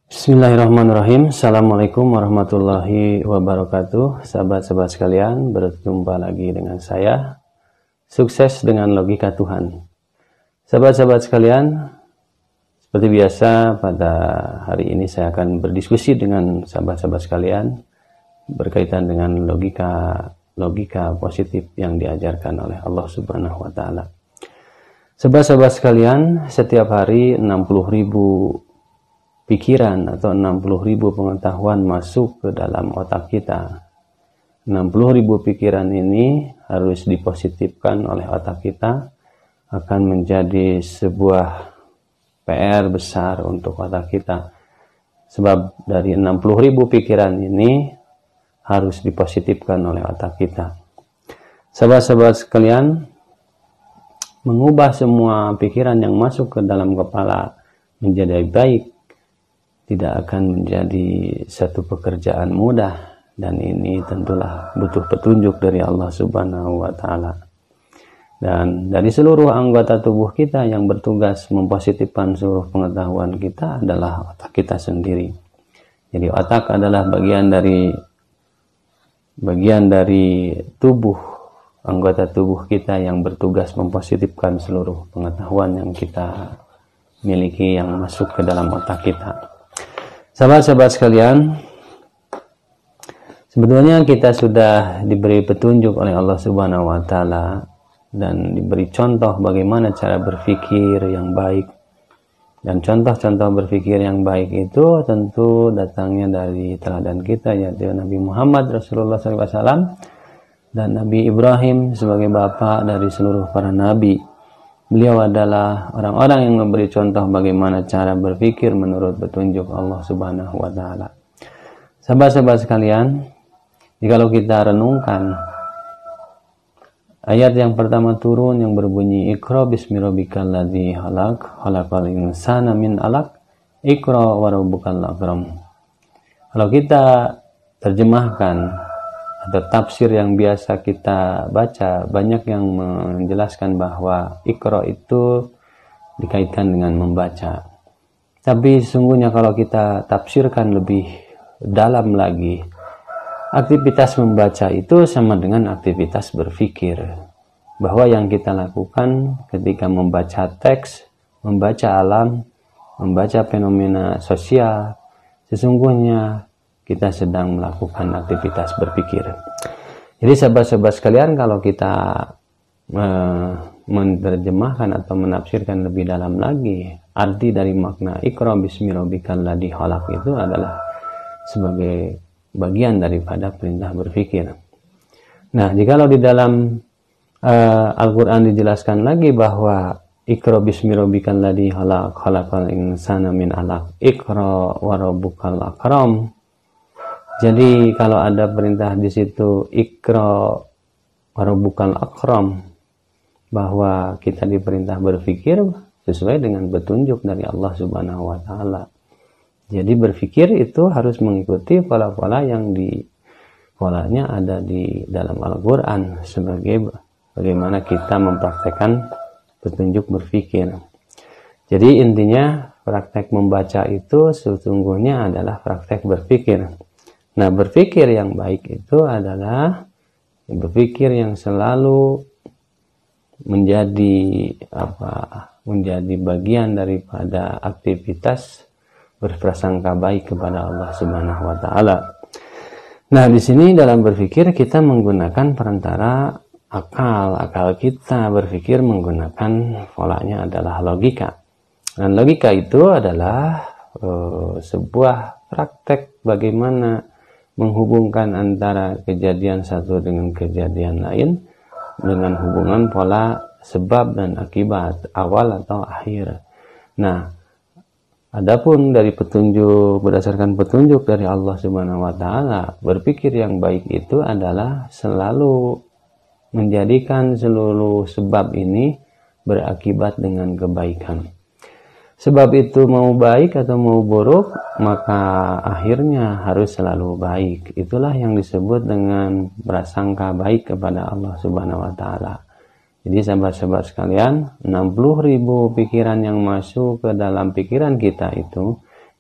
Bismillahirrahmanirrahim. Assalamualaikum warahmatullahi wabarakatuh. Sahabat-sahabat sekalian, berjumpa lagi dengan saya. Sukses dengan logika Tuhan. Sahabat-sahabat sekalian, seperti biasa pada hari ini saya akan berdiskusi dengan sahabat-sahabat sekalian berkaitan dengan logika positif yang diajarkan oleh Allah Subhanahu wa taala. Sahabat-sahabat sekalian, setiap hari 60.000 pikiran atau 60.000 pengetahuan masuk ke dalam otak kita. 60.000 pikiran ini harus dipositifkan oleh otak kita, akan menjadi sebuah PR besar untuk otak kita. Sebab dari 60.000 pikiran ini harus dipositifkan oleh otak kita. Sahabat-sahabat sekalian, mengubah semua pikiran yang masuk ke dalam kepala menjadi baik tidak akan menjadi satu pekerjaan mudah, dan ini tentulah butuh petunjuk dari Allah Subhanahu wa taala. Dan dari seluruh anggota tubuh kita yang bertugas mempositifkan seluruh pengetahuan kita adalah otak kita sendiri. Jadi otak adalah bagian dari tubuh, anggota tubuh kita yang bertugas mempositifkan seluruh pengetahuan yang kita miliki yang masuk ke dalam otak kita. Sahabat-sahabat sekalian, sebetulnya kita sudah diberi petunjuk oleh Allah Subhanahu wa taala dan diberi contoh bagaimana cara berpikir yang baik. Dan contoh-contoh berpikir yang baik itu tentu datangnya dari teladan kita, yaitu Nabi Muhammad Rasulullah SAW dan Nabi Ibrahim sebagai bapak dari seluruh para nabi. Beliau adalah orang-orang yang memberi contoh bagaimana cara berpikir menurut petunjuk Allah Subhanahu wa taala. Sahabat-sahabat sekalian, jikalau kita renungkan ayat yang pertama turun yang berbunyi Iqra bismi rabbikal ladzi khalaq, khalaqal insana min 'alaq, Iqra wa rabbukal akram. Kalau kita terjemahkan atau tafsir yang biasa kita baca, banyak yang menjelaskan bahwa Iqra itu dikaitkan dengan membaca. Tapi sesungguhnya kalau kita tafsirkan lebih dalam lagi, aktivitas membaca itu sama dengan aktivitas berpikir. Bahwa yang kita lakukan ketika membaca teks, membaca alam, membaca fenomena sosial, sesungguhnya kita sedang melakukan aktivitas berpikir. Jadi sahabat-sahabat sekalian, kalau kita menerjemahkan atau menafsirkan lebih dalam lagi, arti dari makna Iqra bismi rabbikal ladzi khalaq itu adalah sebagai bagian daripada perintah berpikir. Nah, jikalau di dalam Al-Quran dijelaskan lagi bahwa Iqra bismi rabbikal ladzi khalaq, khalaqal insana min 'alaq, Iqra wa rabbukal akram. Jadi kalau ada perintah di situ Iqra wa rabbukal akram, bahwa kita diperintah berpikir sesuai dengan petunjuk dari Allah Subhanahu wa taala. Jadi berpikir itu harus mengikuti pola-pola yang polanya ada di dalam Al-Qur'an sebagai bagaimana kita mempraktekkan petunjuk berpikir. Jadi intinya praktek membaca itu sesungguhnya adalah praktek berpikir. Nah, berpikir yang baik itu adalah berpikir yang selalu menjadi bagian daripada aktivitas berprasangka baik kepada Allah Subhanahu wa taala. Nah, di sini dalam berpikir kita menggunakan perantara akal kita berpikir menggunakan polanya adalah logika. Dan logika itu adalah sebuah praktek bagaimana menghubungkan antara kejadian satu dengan kejadian lain dengan hubungan pola sebab dan akibat, awal atau akhir. Nah, adapun dari petunjuk, berdasarkan petunjuk dari Allah Subhanahu wa taala, berpikir yang baik itu adalah selalu menjadikan seluruh sebab ini berakibat dengan kebaikan. Sebab itu mau baik atau mau buruk, maka akhirnya harus selalu baik. Itulah yang disebut dengan prasangka baik kepada Allah Subhanahu wa taala. Jadi sahabat-sahabat sekalian, 60.000 pikiran yang masuk ke dalam pikiran kita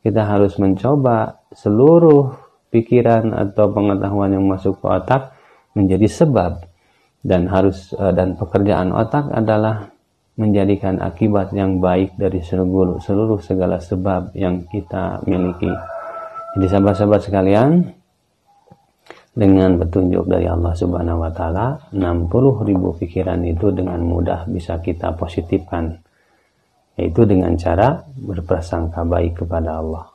kita harus mencoba seluruh pikiran atau pengetahuan yang masuk ke otak menjadi sebab, dan pekerjaan otak adalah menjadikan akibat yang baik dari seluruh segala sebab yang kita miliki. Jadi sahabat-sahabat sekalian, dengan petunjuk dari Allah Subhanahu wa taala, 60.000 pikiran itu dengan mudah bisa kita positifkan, yaitu dengan cara berprasangka baik kepada Allah.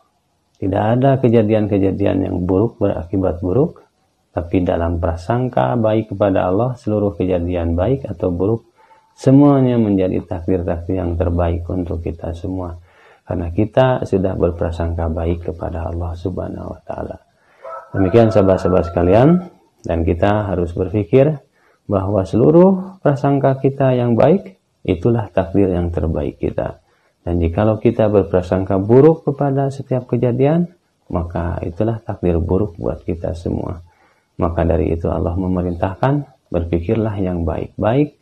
Tidak ada kejadian-kejadian yang buruk berakibat buruk, tapi dalam prasangka baik kepada Allah, seluruh kejadian baik atau buruk semuanya menjadi takdir-takdir yang terbaik untuk kita semua, karena kita sudah berprasangka baik kepada Allah Subhanahu wa taala. Demikian sahabat-sahabat sekalian, dan kita harus berpikir bahwa seluruh prasangka kita yang baik itulah takdir yang terbaik kita. Dan jikalau kita berprasangka buruk kepada setiap kejadian, maka itulah takdir buruk buat kita semua. Maka dari itu Allah memerintahkan, berpikirlah yang baik-baik,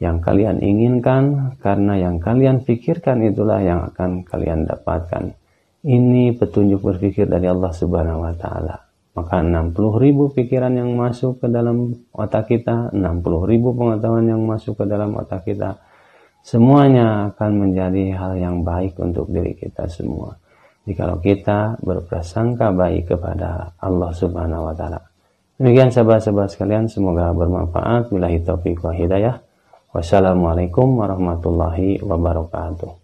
yang kalian inginkan, karena yang kalian pikirkan itulah yang akan kalian dapatkan. Ini petunjuk berpikir dari Allah Subhanahu wa taala. Maka 60.000 pikiran yang masuk ke dalam otak kita, 60.000 pengetahuan yang masuk ke dalam otak kita, semuanya akan menjadi hal yang baik untuk diri kita semua, jikalau kita berprasangka baik kepada Allah Subhanahu wa taala. Demikian sahabat-sahabat sekalian, semoga bermanfaat. Billahi taufiq wa hidayah. Wassalamualaikum warahmatullahi wabarakatuh.